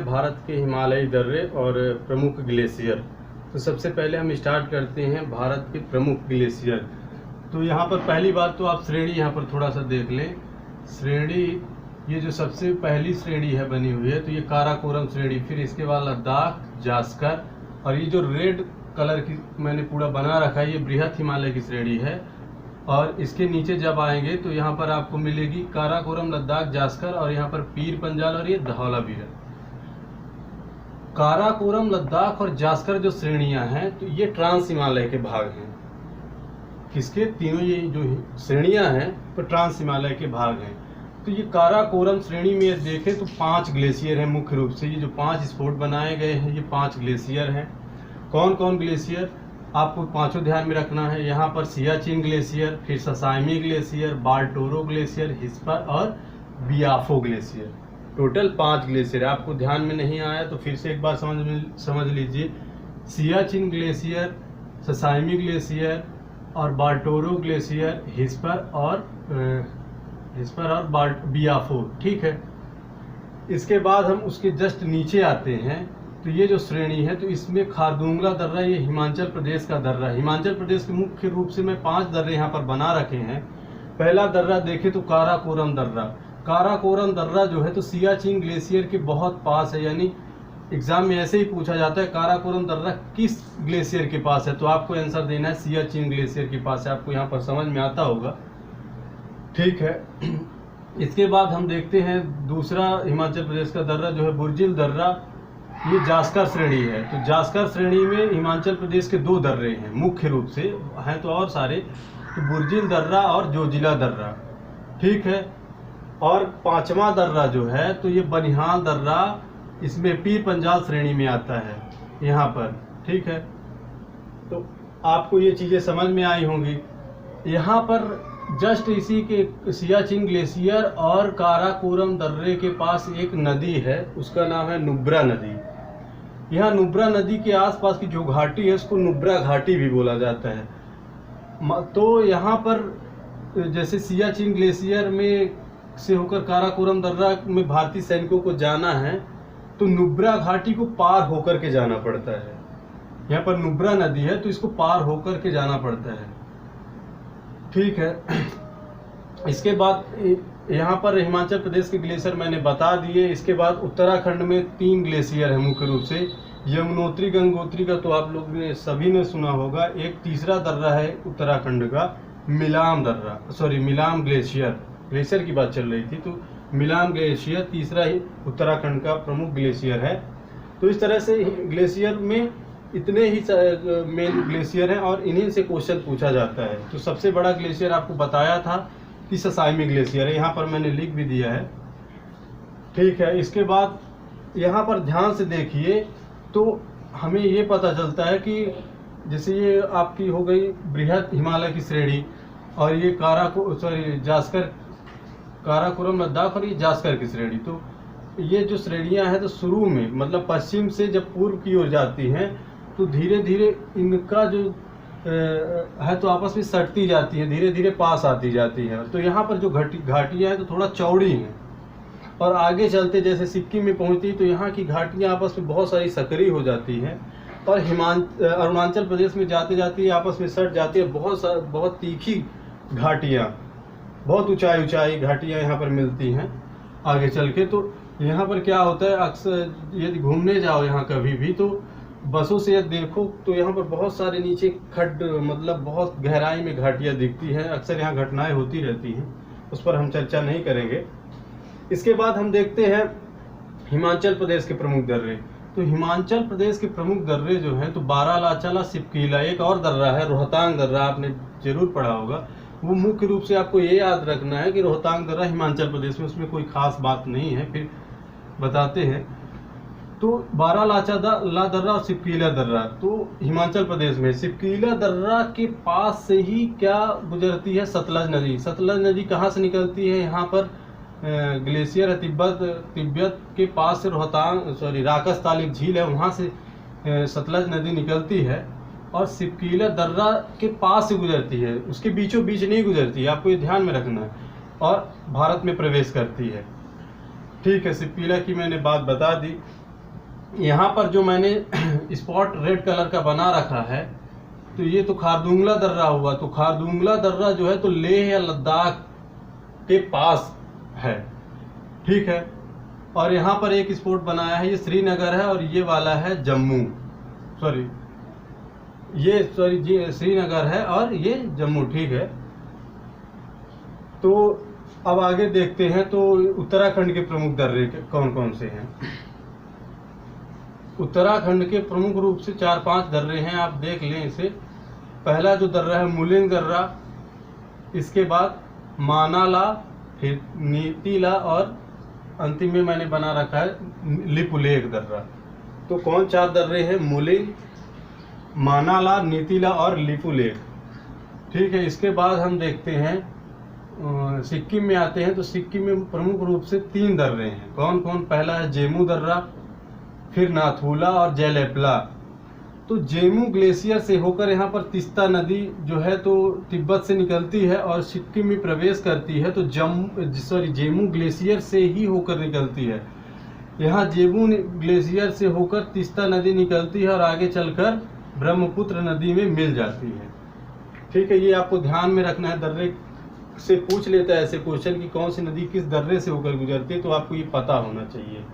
भारत के हिमालयी दर्रे और प्रमुख ग्लेशियर। तो सबसे पहले हम स्टार्ट करते हैं भारत के प्रमुख ग्लेशियर। तो यहाँ पर पहली बात तो आप श्रेणी यहाँ पर थोड़ा सा देख लें। श्रेणी ये जो सबसे पहली श्रेणी है बनी हुई है, तो ये काराकोरम श्रेणी, फिर इसके बाद लद्दाख, जास्कर, और ये जो रेड कलर की मैंने पूरा बना रखा है ये बृहत हिमालय की श्रेणी है। और इसके नीचे जब आएंगे तो यहाँ पर आपको मिलेगी काराकोरम, लद्दाख, जास्कर, और यहाँ पर पीर पंजाल और ये धौलावीरा। काराकोरम, लद्दाख और जास्कर जो श्रेणियां हैं तो ये ट्रांस हिमालय के भाग हैं। किसके? तीनों ये जो श्रेणियां हैं तो ट्रांस हिमालय के भाग हैं। तो ये काराकोरम श्रेणी में देखें तो 5 ग्लेशियर हैं मुख्य रूप से। ये जो 5 स्पॉट बनाए गए हैं ये 5 ग्लेशियर हैं। कौन कौन ग्लेशियर? आपको पांचों ध्यान में रखना है। यहाँ पर सियाचिन ग्लेशियर, फिर ससाइमी ग्लेशियर, बाल्टोरो ग्लेशियर, हिस्पर और बियाफो ग्लेशियर। Total 5 glacier. आपको ध्यान में नहीं आया तो फिर से एक बार समझ लीजिए। सियाचिन ग्लेशियर, ससाइमी ग्लेशियर और बाल्टोरो ग्लेशियर, हिस्पर और बियाफो। ठीक है। इसके बाद हम उसके जस्ट नीचे आते हैं तो ये जो श्रेणी है तो इसमें खारदुंगला दर्रा, ये हिमाचल प्रदेश का दर्रा। हिमाचल प्रदेश के मुख्य रूप से मैं 5 दर्रे यहाँ पर बना रखे हैं। पहला दर्रा देखें तो काराकोरम दर्रा। काराकोरम दर्रा जो है तो सियाचिन ग्लेशियर के बहुत पास है, यानी एग्जाम में ऐसे ही पूछा जाता है काराकोरम दर्रा किस ग्लेशियर के पास है, तो आपको आंसर देना है सियाचिन ग्लेशियर के पास है। आपको यहाँ पर समझ में आता होगा। ठीक है। इसके बाद हम देखते हैं दूसरा हिमाचल प्रदेश का दर्रा जो है बुर्जिल दर्रा। ये जास्कर श्रेणी है। तो जास्कर श्रेणी में हिमाचल प्रदेश के 2 दर्रे हैं मुख्य रूप से, हैं तो और सारे, तो बुर्जिल दर्रा और जोजिला दर्रा। ठीक है। और 5वां दर्रा जो है तो ये बनिहाल दर्रा, इसमें पीर पंजाल श्रेणी में आता है यहाँ पर। ठीक है। तो आपको ये चीज़ें समझ में आई होंगी। यहाँ पर जस्ट इसी के सियाचिन ग्लेशियर और काराकोरम दर्रे के पास एक नदी है, उसका नाम है नुब्रा नदी। यहाँ नुब्रा नदी के आसपास की जो घाटी है उसको नुब्रा घाटी भी बोला जाता है। तो यहाँ पर जैसे सियाचिन ग्लेशियर में से होकर काराकोरम दर्रा में भारतीय सैनिकों को जाना है तो नुब्रा घाटी को पार होकर के जाना पड़ता है। यहाँ पर नुब्रा नदी है तो इसको पार होकर के जाना पड़ता है। ठीक है। इसके बाद यहाँ पर हिमाचल प्रदेश के ग्लेशियर मैंने बता दिए। इसके बाद उत्तराखंड में 3 ग्लेशियर है मुख्य रूप से। यमुनोत्री, गंगोत्री का तो आप लोग ने सभी ने सुना होगा। एक तीसरा दर्रा है उत्तराखंड का, मिलाम दर्रा, सॉरी मिलाम ग्लेशियर। ग्लेशियर की बात चल रही थी तो मिलाम ग्लेशियर तीसरा ही उत्तराखंड का प्रमुख ग्लेशियर है। तो इस तरह से ग्लेशियर में इतने ही मेन ग्लेशियर हैं और इन्हीं से क्वेश्चन पूछा जाता है। तो सबसे बड़ा ग्लेशियर आपको बताया था कि ससाइमी ग्लेशियर है, यहाँ पर मैंने लिख भी दिया है। ठीक है। इसके बाद यहाँ पर ध्यान से देखिए तो हमें ये पता चलता है कि जैसे ये आपकी हो गई बृहत हिमालय की श्रेणी, और ये जास्कर, काराकोरम, लद्दाख और ये जास्कर की श्रेणी। तो ये जो श्रेणियां हैं तो शुरू में मतलब पश्चिम से जब पूर्व की ओर जाती हैं तो धीरे धीरे इनका जो है तो आपस में सटती जाती है, धीरे धीरे पास आती जाती है। तो यहाँ पर जो घाटियाँ हैं तो थोड़ा चौड़ी हैं, और आगे चलते जैसे सिक्किम में पहुँचती तो यहाँ की घाटियाँ आपस में बहुत सारी सकरी हो जाती हैं, और अरुणाचल प्रदेश में जाते जाते आपस में सट जाती है। बहुत तीखी घाटियाँ, बहुत ऊंचाई घाटियाँ यहाँ पर मिलती हैं आगे चल के। तो यहाँ पर क्या होता है, अक्सर यदि घूमने जाओ यहाँ कभी भी तो बसों से देखो तो यहाँ पर बहुत सारे नीचे खड्ड, मतलब बहुत गहराई में घाटियाँ दिखती हैं। अक्सर यहाँ घटनाएं होती रहती हैं, उस पर हम चर्चा नहीं करेंगे। इसके बाद हम देखते हैं हिमाचल प्रदेश के प्रमुख दर्रे। तो हिमाचल प्रदेश के प्रमुख दर्रे जो हैं तो बारालाचाला, सिपकीला, एक और दर्रा है रोहतांग दर्रा, आपने जरूर पढ़ा होगा। वो मुख्य रूप से आपको ये याद रखना है कि रोहतांग दर्रा हिमाचल प्रदेश में, उसमें कोई खास बात नहीं है, फिर बताते हैं। तो बारालाचाला दर्रा और सिपकीला दर्रा तो हिमाचल प्रदेश में। सिपकीला दर्रा के पास से ही क्या गुजरती है? सतलज नदी। सतलज नदी कहाँ से निकलती है? यहाँ पर ग्लेशियर है तिब्बत के पास से राकसताल एक झील है, वहाँ से सतलज नदी निकलती है और सिपकीला दर्रा के पास से गुजरती है, उसके बीचों बीच नहीं गुजरती है, आपको ये ध्यान में रखना है, और भारत में प्रवेश करती है। ठीक है, सिपकीला की मैंने बात बता दी। यहाँ पर जो मैंने स्पॉट रेड कलर का बना रखा है, तो ये तो खारदुंगला दर्रा हुआ। तो खारदुंगला दर्रा जो है तो लेह या लद्दाख के पास है, ठीक है। और यहाँ पर एक स्पॉट बनाया है, ये श्रीनगर है, और ये वाला है जम्मू, जी श्रीनगर है और ये जम्मू, ठीक है। तो अब आगे देखते हैं, तो उत्तराखंड के प्रमुख दर्रे कौन कौन से हैं। उत्तराखंड के प्रमुख रूप से 4-5 दर्रे हैं, आप देख लें इसे। पहला जो दर्रा है मुलिंग दर्रा, इसके बाद मानाला, फिर नीतीला, और अंतिम में मैंने बना रखा है लिपुलेख दर्रा। तो कौन 4 दर्रे हैं? मुलिंग, मानाला, नीतीला और लिपुलेख, ठीक है। इसके बाद हम देखते हैं सिक्किम में आते हैं। तो सिक्किम में प्रमुख रूप से 3 दर्रे हैं। कौन कौन? पहला है जेमू दर्रा, फिर नाथुला और जैलेपला। तो जेमू ग्लेशियर से होकर यहाँ पर तीस्ता नदी जो है तो तिब्बत से निकलती है और सिक्किम में प्रवेश करती है। तो जेमू ग्लेशियर से ही होकर निकलती है। यहाँ जेमू ग्लेशियर से होकर तीस्ता नदी निकलती है और आगे चलकर ब्रह्मपुत्र नदी में मिल जाती है, ठीक है। ये आपको ध्यान में रखना है। दर्रे से पूछ लेता है ऐसे क्वेश्चन कि कौन सी नदी किस दर्रे से होकर गुजरती है, तो आपको ये पता होना चाहिए।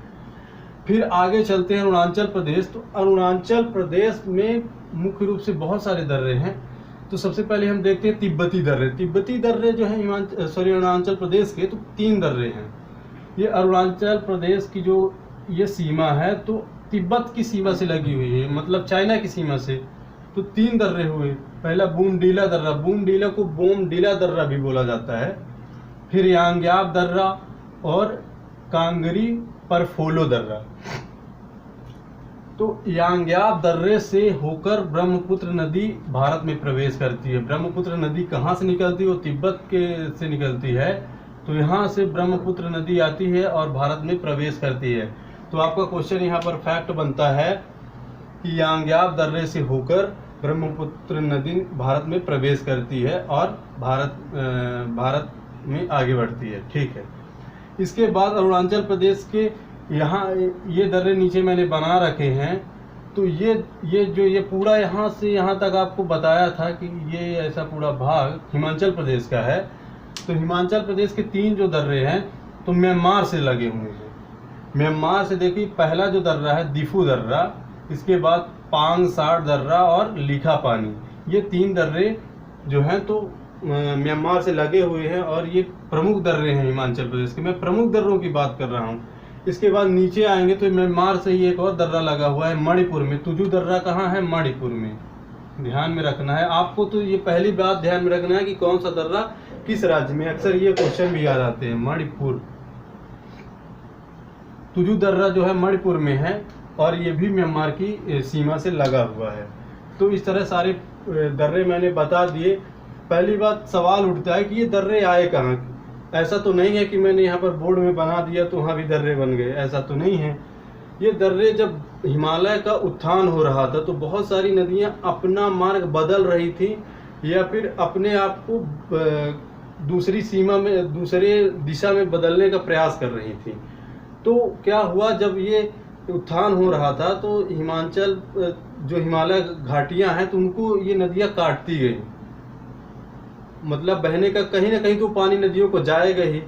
फिर आगे चलते हैं अरुणाचल प्रदेश। तो अरुणाचल प्रदेश में मुख्य रूप से बहुत सारे दर्रे हैं। तो सबसे पहले हम देखते हैं तिब्बती दर्रे। तिब्बती दर्रे जो है अरुणाचल प्रदेश के, तो 3 दर्रे हैं। ये अरुणाचल प्रदेश की जो ये सीमा है तो तिब्बत की सीमा से लगी हुई है, मतलब चाइना की सीमा से। तो 3 दर्रे हुए। पहला बूमडीला दर्रा, बूमडीला को बोमडीला दर्रा भी बोला जाता है। फिर यांग्याब दर्रा और कांगरी परफोलो दर्रा। तो यांग्याब दर्रे से होकर ब्रह्मपुत्र नदी भारत में प्रवेश करती है। ब्रह्मपुत्र नदी कहाँ से निकलती है? वो तिब्बत के से निकलती है। तो यहाँ से ब्रह्मपुत्र नदी आती है और भारत में प्रवेश करती है। तो आपका क्वेश्चन यहाँ पर फैक्ट बनता है कि यांग्याब दर्रे से होकर ब्रह्मपुत्र नदी भारत में प्रवेश करती है और भारत में आगे बढ़ती है, ठीक है। इसके बाद अरुणाचल प्रदेश के यहाँ ये दर्रे नीचे मैंने बना रखे हैं। तो ये पूरा यहाँ से यहाँ तक आपको बताया था कि ये ऐसा पूरा भाग हिमाचल प्रदेश का है। तो हिमाचल प्रदेश के 3 जो दर्रे हैं तो म्यांमार से लगे हुए हैं। म्यांमार से देखिए, पहला जो दर्रा है दिफू दर्रा, इसके बाद पांगसार दर्रा और लिखा पानी। ये 3 दर्रे जो हैं तो म्यांमार से लगे हुए हैं और ये प्रमुख दर्रे हैं हिमाचल प्रदेश के। मैं प्रमुख दर्रों की बात कर रहा हूँ। इसके बाद नीचे आएंगे तो म्यांमार से ही एक और दर्रा लगा हुआ है मणिपुर में। तुजू दर्रा कहाँ है? मणिपुर में। ध्यान में रखना है आपको। तो ये पहली बात ध्यान में रखना है कि कौन सा दर्रा किस राज्य में। अक्सर ये क्वेश्चन भी याद आते हैं। मणिपुर, तुजू दर्रा जो है मणिपुर में है और ये भी म्यांमार की सीमा से लगा हुआ है। तो इस तरह सारे दर्रे मैंने बता दिए। पहली बात सवाल उठता है कि ये दर्रे आए कहाँ? ऐसा तो नहीं है कि मैंने यहाँ पर बोर्ड में बना दिया तो वहाँ भी दर्रे बन गए, ऐसा तो नहीं है। ये दर्रे जब हिमालय का उत्थान हो रहा था तो बहुत सारी नदियाँ अपना मार्ग बदल रही थी या फिर अपने आप को दूसरी सीमा में, दूसरे दिशा में बदलने का प्रयास कर रही थी। तो क्या हुआ, जब ये उत्थान हो रहा था तो हिमाचल जो हिमालय घाटियां हैं तो उनको ये नदियां काटती गई। मतलब बहने का कहीं ना कहीं तो पानी नदियों को जाएगा ही,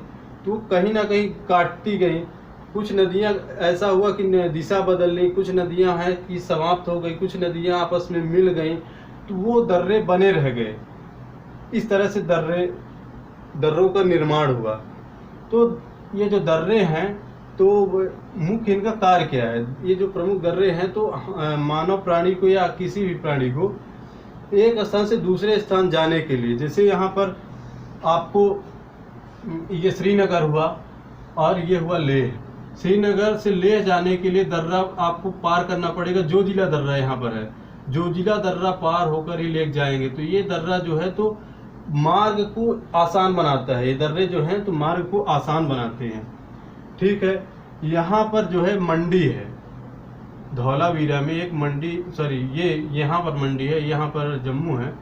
तो कहीं ना कहीं काटती गई। कुछ नदियां ऐसा हुआ कि दिशा बदल ली, कुछ नदियां हैं कि समाप्त हो गई, कुछ नदियां आपस में मिल गई, तो वो दर्रे बने रह गए। इस तरह से दर्रों का निर्माण हुआ। तो ये जो दर्रे हैं तो मुख्य इनका कार्य क्या है? ये जो प्रमुख दर्रे हैं तो मानव प्राणी को या किसी भी प्राणी को एक स्थान से दूसरे स्थान जाने के लिए, जैसे यहाँ पर आपको ये श्रीनगर हुआ और ये हुआ लेह। श्रीनगर से लेह जाने के लिए दर्रा आपको पार करना पड़ेगा। जोजिला दर्रा यहाँ पर है, जोजिला दर्रा पार होकर ही लेह जाएंगे। तो ये दर्रा जो है तो मार्ग को आसान बनाता है। ये दर्रे जो हैं तो मार्ग को आसान बनाते हैं, ठीक है। यहाँ पर जो है मंडी है, धौलावीरा में एक मंडी, सॉरी ये यहाँ पर मंडी है, यहाँ पर जम्मू है।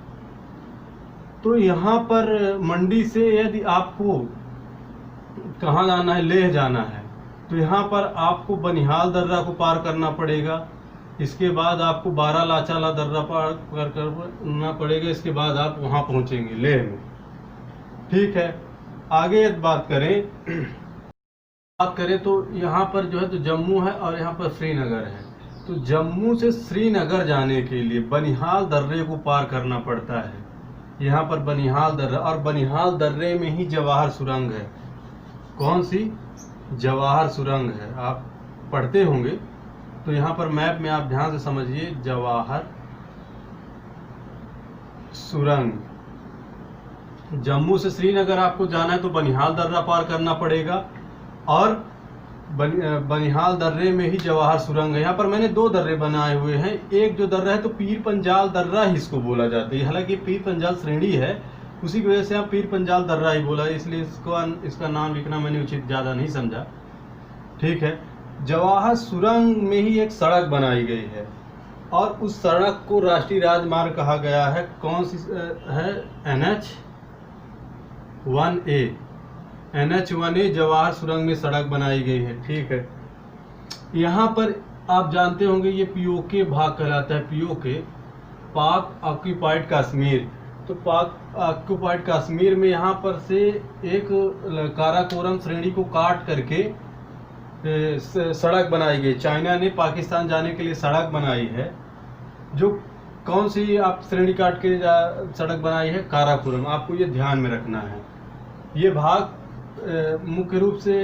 तो यहाँ पर मंडी से यदि आपको कहाँ जाना है, लेह जाना है, तो यहाँ पर आपको बनिहाल दर्रा को पार करना पड़ेगा। इसके बाद आपको बारालाचाला दर्रा पार करना पड़ेगा। इसके बाद आप वहाँ पहुँचेंगे लेह में। ठीक है, आगे बात करें तो यहाँ पर जो है तो जम्मू है और यहाँ पर श्रीनगर है। तो जम्मू से श्रीनगर जाने के लिए बनिहाल दर्रे को पार करना पड़ता है। यहाँ पर बनिहाल दर्रा, और बनिहाल दर्रे में ही जवाहर सुरंग है। कौन सी? जवाहर सुरंग है, आप पढ़ते होंगे। तो यहाँ पर मैप में आप ध्यान से समझिए, जवाहर सुरंग। जम्मू से श्रीनगर आपको जाना है तो बनिहाल दर्रा पार करना पड़ेगा, और बनिहाल दर्रे में ही जवाहर सुरंग है। यहाँ पर मैंने 2 दर्रे बनाए हुए हैं। एक जो दर्रा है तो पीर पंजाल दर्रा ही इसको बोला जाता है, हालांकि पीर पंजाल श्रेणी है, उसी की वजह से यहाँ पीर पंजाल दर्रा ही बोला, इसलिए इसका नाम लिखना मैंने उचित ज़्यादा नहीं समझा। ठीक है, जवाहर सुरंग में ही एक सड़क बनाई गई है, और उस सड़क को राष्ट्रीय राजमार्ग कहा गया है। कौन सी है? NH1A जवाहर सुरंग में सड़क बनाई गई है। ठीक है, यहाँ पर आप जानते होंगे ये पीओके भाग कहलाता है। पीओके, पाक ऑक्यूपाइड कश्मीर। तो पाक ऑक्यूपाइड कश्मीर में यहाँ पर से एक काराकोरम श्रेणी को काट करके सड़क बनाई गई। चाइना ने पाकिस्तान जाने के लिए सड़क बनाई है। जो कौन सी आप श्रेणी काट के सड़क बनाई है? काराकोरम। आपको ये ध्यान में रखना है। ये भाग मुख्य रूप से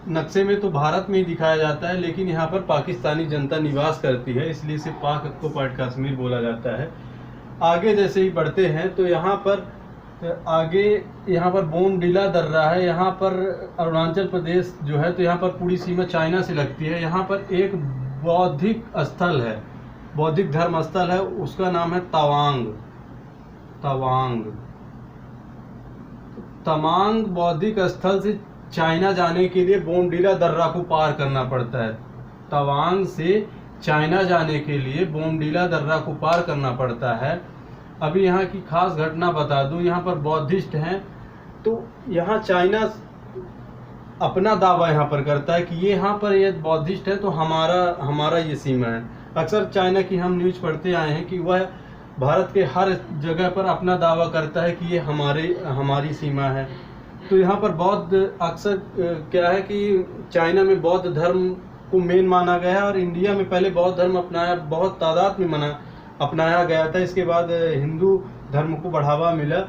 नक्शे में तो भारत में ही दिखाया जाता है, लेकिन यहाँ पर पाकिस्तानी जनता निवास करती है, इसलिए इसे पाक ऑक्यूपाइड कश्मीर बोला जाता है। आगे जैसे ही बढ़ते हैं तो यहाँ पर बोमडिला दर्रा है। यहाँ पर अरुणाचल प्रदेश जो है तो यहाँ पर पूरी सीमा चाइना से लगती है। यहाँ पर एक बौद्धिक स्थल है, बौद्धिक धर्म स्थल है, उसका नाम है तवांग। तवांग बौद्धिक स्थल से चाइना जाने के लिए बोमडिला दर्रा को पार करना पड़ता है। तवांग से चाइना जाने के लिए बोमडिला दर्रा को पार करना पड़ता है। अभी यहाँ की खास घटना बता दूं, यहाँ पर बौद्धिस्ट हैं, तो यहाँ चाइना अपना दावा यहाँ पर करता है कि ये यहाँ पर ये बौद्धिस्ट है तो हमारा ये सीमा है। अक्सर चाइना की हम न्यूज़ पढ़ते आए हैं कि वह भारत के हर जगह पर अपना दावा करता है कि ये हमारी सीमा है। तो यहाँ पर बौद्ध अक्सर क्या है कि चाइना में बौद्ध धर्म को मेन माना गया है, और इंडिया में पहले बौद्ध धर्म बहुत तादाद में अपनाया गया था। इसके बाद हिंदू धर्म को बढ़ावा मिला।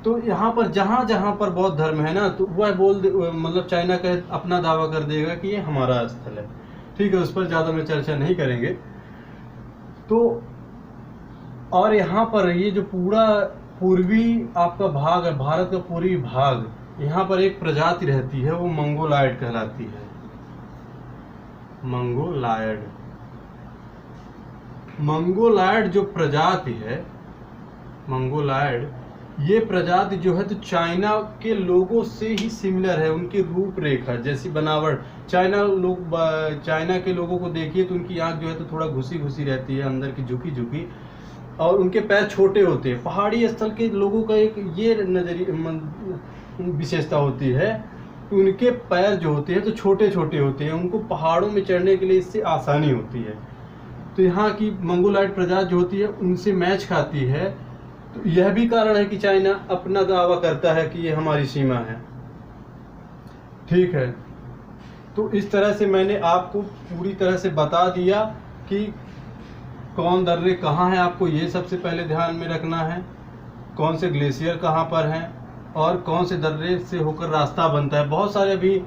तो यहाँ पर जहाँ पर बौद्ध धर्म है ना, तो वह मतलब चाइना का अपना दावा कर देगा कि ये हमारा स्थल है। ठीक है, उस पर ज़्यादा में चर्चा नहीं करेंगे। तो और यहाँ पर ये जो पूरा पूर्वी आपका भाग है, भारत का पूर्वी भाग, यहाँ पर एक प्रजाति रहती है, वो मंगोलायड कहलाती है। मंगोलायड जो प्रजाति है, मंगोलायड ये प्रजाति जो है तो चाइना के लोगों से ही सिमिलर है। उनकी रूपरेखा जैसी बनावट, चाइना के लोगों को देखिए तो उनकी आंख जो है तो थोड़ा घुसी रहती है, अंदर की झुकी, और उनके पैर छोटे होते हैं। पहाड़ी स्थल के लोगों का एक ये नजरिया विशेषता होती है, उनके पैर जो होते हैं तो छोटे होते हैं, उनको पहाड़ों में चढ़ने के लिए इससे आसानी होती है। तो यहाँ की मंगोलायड प्रजाति जो होती है उनसे मैच खाती है। तो यह भी कारण है कि चाइना अपना दावा करता है कि ये हमारी सीमा है। ठीक है, तो इस तरह से मैंने आपको पूरी तरह से बता दिया कि कौन दर्रे कहाँ हैं। आपको ये सबसे पहले ध्यान में रखना है, कौन से ग्लेशियर कहाँ पर हैं और कौन से दर्रे से होकर रास्ता बनता है। बहुत सारे भी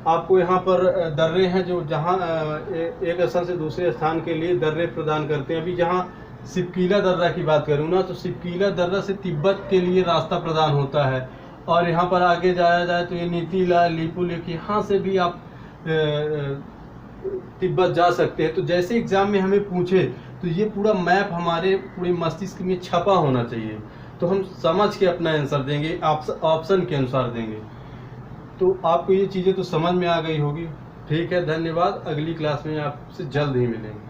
आपको यहाँ पर दर्रे हैं जो जहाँ एक स्थान से दूसरे स्थान के लिए दर्रे प्रदान करते हैं। अभी जहाँ सिपकीला दर्रा की बात करूँ ना, तो सिपकीला दर्रा से तिब्बत के लिए रास्ता प्रदान होता है। और यहाँ पर आगे जाया जाए तो ये नीतीला, लिपुलेख, यहाँ से भी आप तिब्बत जा सकते हैं। तो जैसे एग्जाम में हमें पूछे तो ये पूरा मैप हमारे पूरे मस्तिष्क में छपा होना चाहिए, तो हम समझ के अपना आंसर देंगे, ऑप्शन के अनुसार देंगे। तो आपको ये चीज़ें तो समझ में आ गई होगी। ठीक है, धन्यवाद। अगली क्लास में आपसे जल्द ही मिलेंगे।